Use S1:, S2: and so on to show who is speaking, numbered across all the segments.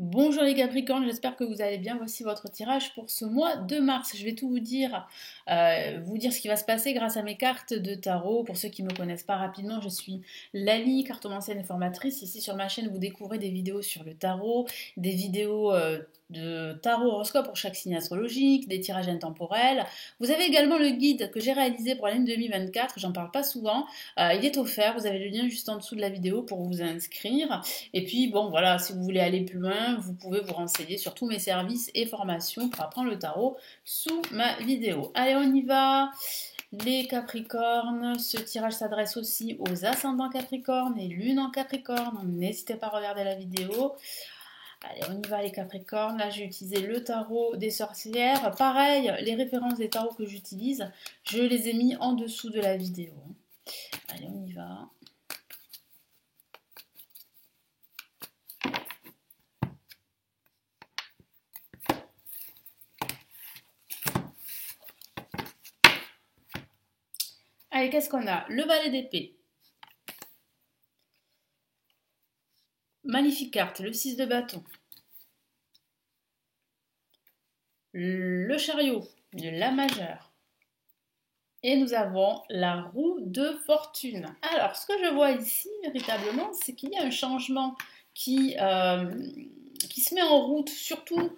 S1: Bonjour les Capricornes, j'espère que vous allez bien. Voici votre tirage pour ce mois de mars. Je vais tout vous dire ce qui va se passer grâce à mes cartes de tarot. Pour ceux qui ne me connaissent pas rapidement, je suis Lali, cartomancienne et formatrice. Ici sur ma chaîne, vous découvrez des vidéos sur le tarot, des vidéos de tarot horoscope pour chaque signe astrologique, des tirages intemporels. Vous avez également le guide que j'ai réalisé pour l'année 2024, j'en parle pas souvent. Il est offert, vous avez le lien juste en dessous de la vidéo pour vous inscrire. Et puis bon voilà, si vous voulez aller plus loin, vous pouvez vous renseigner sur tous mes services et formations pour apprendre le tarot sous ma vidéo. Allez, on y va. Les Capricornes, ce tirage s'adresse aussi aux ascendants Capricornes et lunes en Capricorne. N'hésitez pas à regarder la vidéo. Allez, on y va les Capricornes. Là, j'ai utilisé le tarot des sorcières. Pareil, les références des tarots que j'utilise, je les ai mis en dessous de la vidéo. Allez, on y va. Allez, qu'est-ce qu'on a? Le valet d'épée. Magnifique carte, le 6 de bâton. Le chariot, la majeure. Et nous avons la roue de fortune. Alors, ce que je vois ici, véritablement, c'est qu'il y a un changement qui se met en route, surtout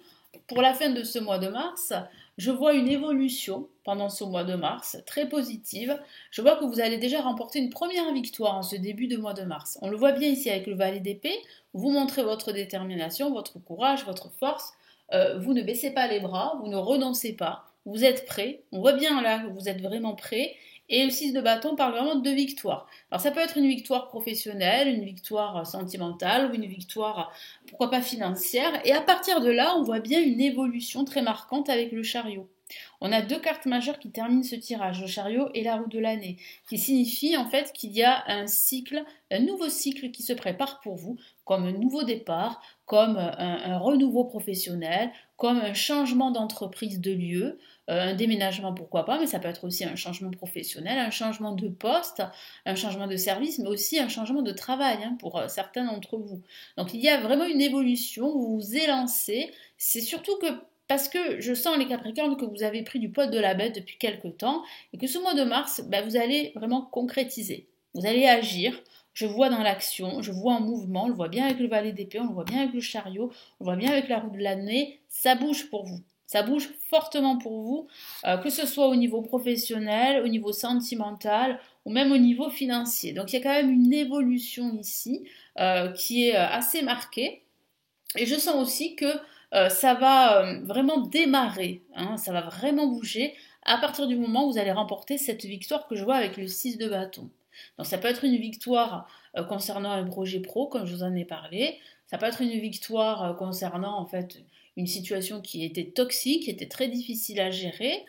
S1: pour la fin de ce mois de mars. Je vois une évolution pendant ce mois de mars, très positive. Je vois que vous allez déjà remporter une première victoire en ce début de mois de mars. On le voit bien ici avec le valet d'épée. Vous montrez votre détermination, votre courage, votre force. Vous ne baissez pas les bras, vous ne renoncez pas. Vous êtes prêt. On voit bien là que vous êtes vraiment prêt. Et le 6 de bâton parle vraiment de victoire. Alors ça peut être une victoire professionnelle, une victoire sentimentale ou une victoire, pourquoi pas financière. Et à partir de là, on voit bien une évolution très marquante avec le chariot. On a deux cartes majeures qui terminent ce tirage, le chariot et la roue de l'année, qui signifie en fait qu'il y a un cycle, un nouveau cycle qui se prépare pour vous, comme un nouveau départ, comme un renouveau professionnel, comme un changement d'entreprise de lieu, un déménagement pourquoi pas, mais ça peut être aussi un changement professionnel, un changement de poste, un changement de service, mais aussi un changement de travail pour certains d'entre vous. Donc il y a vraiment une évolution, vous vous élancez, c'est surtout que parce que je sens les Capricornes que vous avez pris du poil de la bête depuis quelques temps et que ce mois de mars, vous allez vraiment concrétiser. Vous allez agir. Je vois dans l'action, je vois en mouvement, on le voit bien avec le valet d'épée, on le voit bien avec le chariot, on le voit bien avec la roue de l'année. Ça bouge pour vous. Ça bouge fortement pour vous, que ce soit au niveau professionnel, au niveau sentimental ou même au niveau financier. Donc il y a quand même une évolution ici qui est assez marquée. Et je sens aussi que ça va vraiment démarrer, ça va vraiment bouger à partir du moment où vous allez remporter cette victoire que je vois avec le 6 de bâton. Donc ça peut être une victoire concernant un projet pro, comme je vous en ai parlé. Ça peut être une victoire concernant en fait une situation qui était toxique, qui était très difficile à gérer.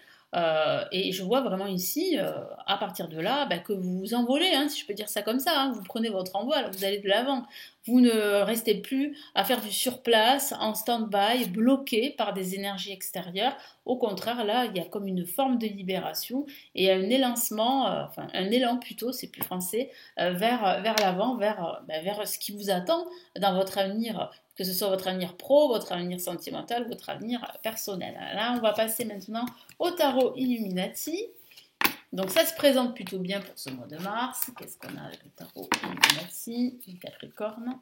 S1: Et je vois vraiment ici, à partir de là, que vous vous envolez, si je peux dire ça comme ça. Vous prenez votre envol, vous allez de l'avant. Vous ne restez plus à faire du surplace, en stand-by, bloqué par des énergies extérieures. Au contraire, là, il y a comme une forme de libération et un élancement, enfin un élan plutôt, c'est plus français, vers l'avant, vers ce qui vous attend dans votre avenir, que ce soit votre avenir pro, votre avenir sentimental, votre avenir personnel. Là, on va passer maintenant au tarot Illuminati. Donc ça se présente plutôt bien pour ce mois de mars. Qu'est-ce qu'on a avec le tarot Illuminati, le Capricorne?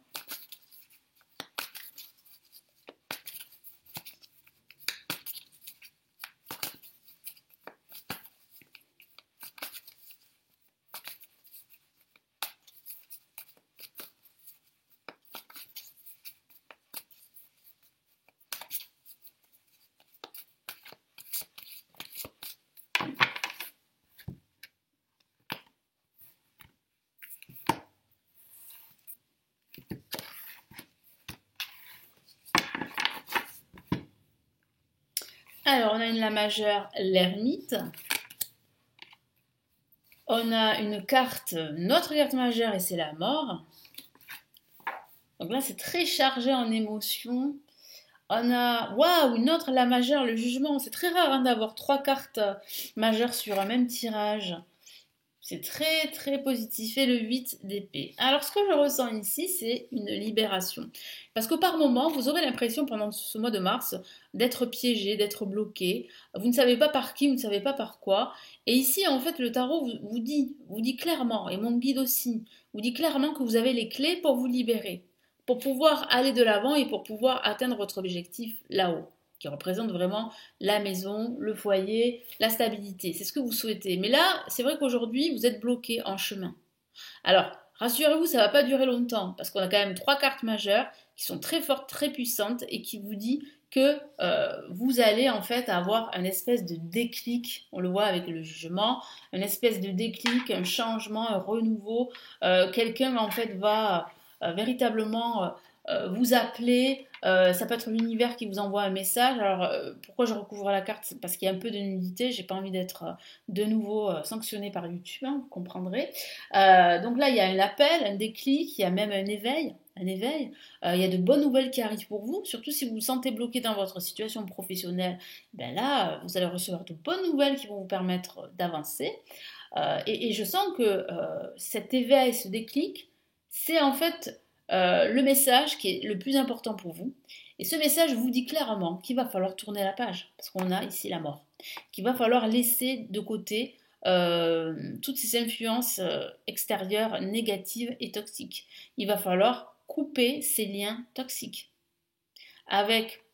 S1: Alors, on a une la majeure, l'ermite. On a une carte, notre carte majeure, et c'est la mort. Donc là, c'est très chargé en émotions. On a, waouh, une autre, la majeure, le jugement. C'est très rare d'avoir trois cartes majeures sur un même tirage. C'est très très positif. Et le 8 d'épée. Alors ce que je ressens ici, c'est une libération. Parce que par moment, vous aurez l'impression pendant ce mois de mars d'être piégé, d'être bloqué. Vous ne savez pas par qui, vous ne savez pas par quoi. Et ici, en fait, le tarot vous dit clairement, et mon guide aussi, vous dit clairement que vous avez les clés pour vous libérer, pour pouvoir aller de l'avant et pour pouvoir atteindre votre objectif là-haut, qui représente vraiment la maison, le foyer, la stabilité. C'est ce que vous souhaitez. Mais là, c'est vrai qu'aujourd'hui, vous êtes bloqué en chemin. Alors, rassurez-vous, ça ne va pas durer longtemps, parce qu'on a quand même trois cartes majeures qui sont très fortes, très puissantes, et qui vous dit que vous allez en fait avoir un espèce de déclic, on le voit avec le jugement, un espèce de déclic, un changement, un renouveau. Quelqu'un en fait va véritablement vous appeler. Ça peut être l'univers qui vous envoie un message. Alors pourquoi je recouvre la carte? C'est parce qu'il y a un peu de nudité. J'ai pas envie d'être de nouveau sanctionné par YouTube, hein, vous comprendrez. Donc là, il y a un appel, un déclic, il y a même un éveil. Un éveil. Il y a de bonnes nouvelles qui arrivent pour vous, surtout si vous vous sentez bloqué dans votre situation professionnelle. Ben là, vous allez recevoir de bonnes nouvelles qui vont vous permettre d'avancer. Et je sens que cet éveil, ce déclic, c'est en fait le message qui est le plus important pour vous. Et ce message vous dit clairement qu'il va falloir tourner la page, parce qu'on a ici la mort. Qu'il va falloir laisser de côté toutes ces influences extérieures négatives et toxiques. Il va falloir couper ces liens toxiques avec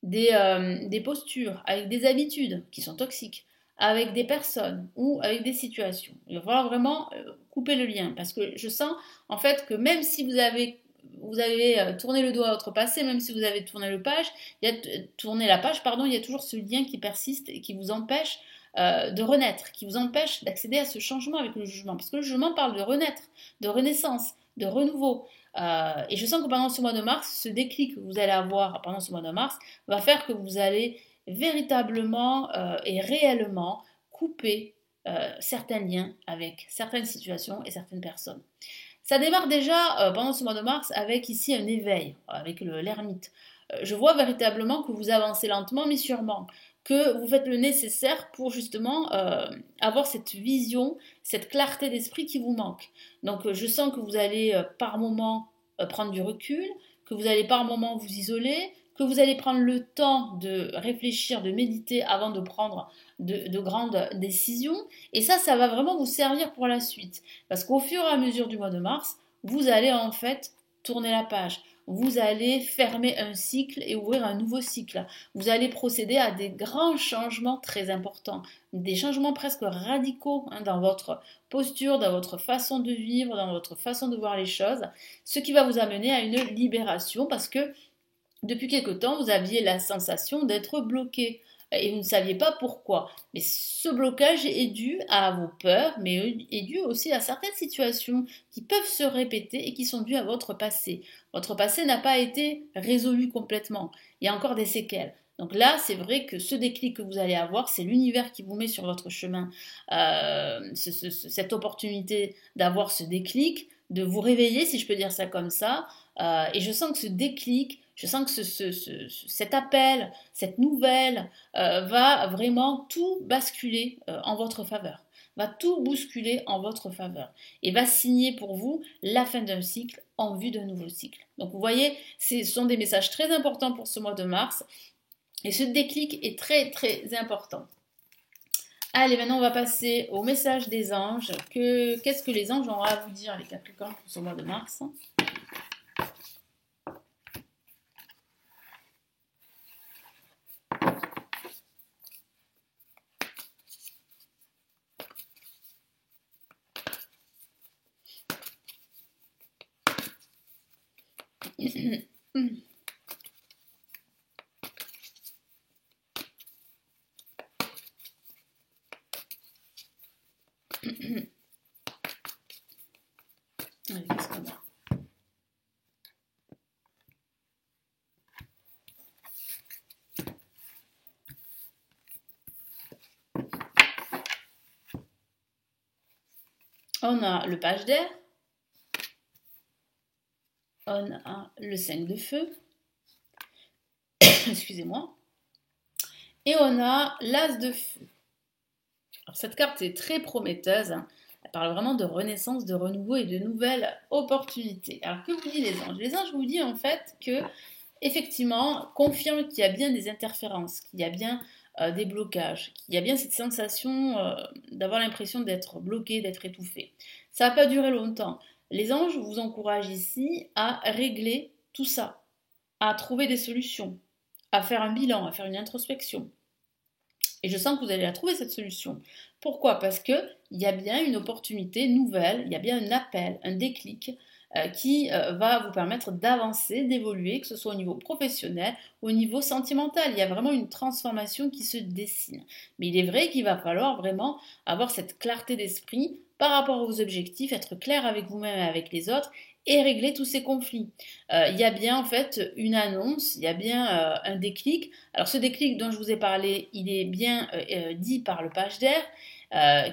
S1: des postures, avec des habitudes qui sont toxiques, avec des personnes ou avec des situations. Il va falloir vraiment couper le lien parce que je sens en fait que même si vous avez tourné le dos à votre passé, même si vous avez tourné tourné la page, pardon, il y a toujours ce lien qui persiste et qui vous empêche de renaître, qui vous empêche d'accéder à ce changement avec le jugement. Parce que le jugement parle de renaître, de renaissance, de renouveau. Et je sens que pendant ce mois de mars, ce déclic que vous allez avoir pendant ce mois de mars va faire que vous allez véritablement et réellement couper certains liens avec certaines situations et certaines personnes. Ça démarre déjà pendant ce mois de mars avec ici un éveil, avec l'ermite. Je vois véritablement que vous avancez lentement mais sûrement, que vous faites le nécessaire pour justement avoir cette vision, cette clarté d'esprit qui vous manque. Donc je sens que vous allez par moment prendre du recul, que vous allez par moment vous isoler, que vous allez prendre le temps de réfléchir, de méditer avant de prendre de grandes décisions. Et ça va vraiment vous servir pour la suite. Parce qu'au fur et à mesure du mois de mars, vous allez en fait tourner la page. Vous allez fermer un cycle et ouvrir un nouveau cycle. Vous allez procéder à des grands changements très importants, des changements presque radicaux hein, dans votre posture, dans votre façon de vivre, dans votre façon de voir les choses, ce qui va vous amener à une libération parce que depuis quelque temps, vous aviez la sensation d'être bloqué et vous ne saviez pas pourquoi. Mais ce blocage est dû à vos peurs, mais est dû aussi à certaines situations qui peuvent se répéter et qui sont dues à votre passé. Votre passé n'a pas été résolu complètement. Il y a encore des séquelles. Donc là, c'est vrai que ce déclic que vous allez avoir, c'est l'univers qui vous met sur votre chemin cette opportunité d'avoir ce déclic, de vous réveiller, si je peux dire ça comme ça. Et je sens que ce déclic, je sens que cet appel, cette nouvelle va vraiment tout basculer en votre faveur, va tout bousculer en votre faveur et va signer pour vous la fin d'un cycle en vue d'un nouveau cycle. Donc vous voyez, ce sont des messages très importants pour ce mois de mars et ce déclic est très très important. Allez, maintenant on va passer au message des anges. Qu'est-ce que les anges ont à vous dire, les Capricornes, pour ce mois de mars? Allez, qu'est-ce qu'on a? On a le page d'air, on a le 5 de feu, excusez-moi, et on a l'as de feu. Alors cette carte est très prometteuse, hein. Elle parle vraiment de renaissance, de renouveau et de nouvelles opportunités. Alors que vous disent les anges? Les anges vous disent en fait que effectivement, confirme qu'il y a bien des interférences, qu'il y a bien des blocages, qu'il y a bien cette sensation d'avoir l'impression d'être bloqué, d'être étouffé. Ça ne va pas durer longtemps. Les anges vous encouragent ici à régler tout ça, à trouver des solutions, à faire un bilan, à faire une introspection. Et je sens que vous allez la trouver cette solution. Pourquoi? Parce qu'il y a bien une opportunité nouvelle, il y a bien un appel, un déclic qui va vous permettre d'avancer, d'évoluer, que ce soit au niveau professionnel, au niveau sentimental. Il y a vraiment une transformation qui se dessine. Mais il est vrai qu'il va falloir vraiment avoir cette clarté d'esprit par rapport aux objectifs, être clair avec vous-même et avec les autres et régler tous ces conflits. Il y a bien en fait une annonce, il y a bien un déclic. Alors ce déclic dont je vous ai parlé, il est bien dit par le page d'air.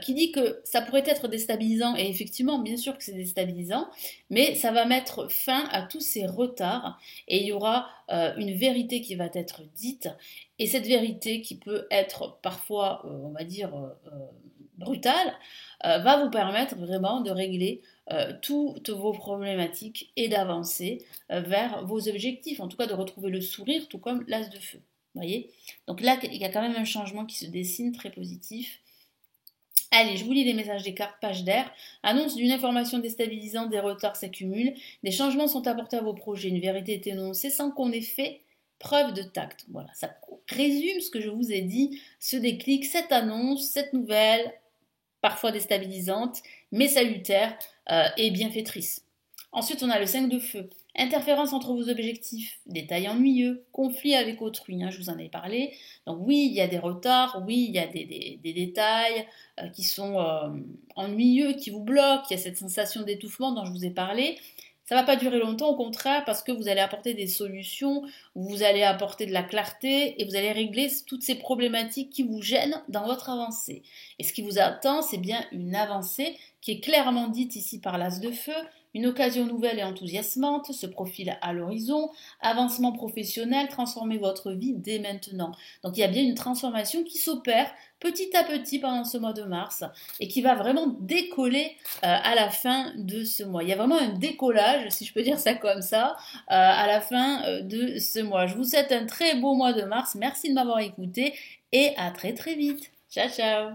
S1: Qui dit que ça pourrait être déstabilisant, et effectivement, bien sûr que c'est déstabilisant, mais ça va mettre fin à tous ces retards, et il y aura une vérité qui va être dite, et cette vérité qui peut être parfois, on va dire, brutale, va vous permettre vraiment de régler toutes vos problématiques et d'avancer vers vos objectifs, en tout cas de retrouver le sourire, tout comme l'as de feu. Voyez. Donc là, il y a quand même un changement qui se dessine très positif. Allez, je vous lis les messages des cartes, page d'air. Annonce d'une information déstabilisante, des retards s'accumulent, des changements sont apportés à vos projets, une vérité est énoncée sans qu'on ait fait preuve de tact. Voilà, ça résume ce que je vous ai dit, ce déclic, cette annonce, cette nouvelle, parfois déstabilisante, mais salutaire et bienfaitrice. Ensuite, on a le 5 de feu. Interférence entre vos objectifs, détails ennuyeux, conflit avec autrui, je vous en ai parlé. Donc oui, il y a des retards, oui, il y a des détails qui sont ennuyeux, qui vous bloquent, il y a cette sensation d'étouffement dont je vous ai parlé. Ça ne va pas durer longtemps, au contraire, parce que vous allez apporter des solutions, vous allez apporter de la clarté et vous allez régler toutes ces problématiques qui vous gênent dans votre avancée. Et ce qui vous attend, c'est bien une avancée qui est clairement dite ici par l'as de feu. Une occasion nouvelle et enthousiasmante se profile à l'horizon, avancement professionnel, transformez votre vie dès maintenant. Donc il y a bien une transformation qui s'opère petit à petit pendant ce mois de mars et qui va vraiment décoller à la fin de ce mois. Il y a vraiment un décollage, si je peux dire ça comme ça, à la fin de ce mois. Je vous souhaite un très beau mois de mars. Merci de m'avoir écouté et à très très vite. Ciao ciao.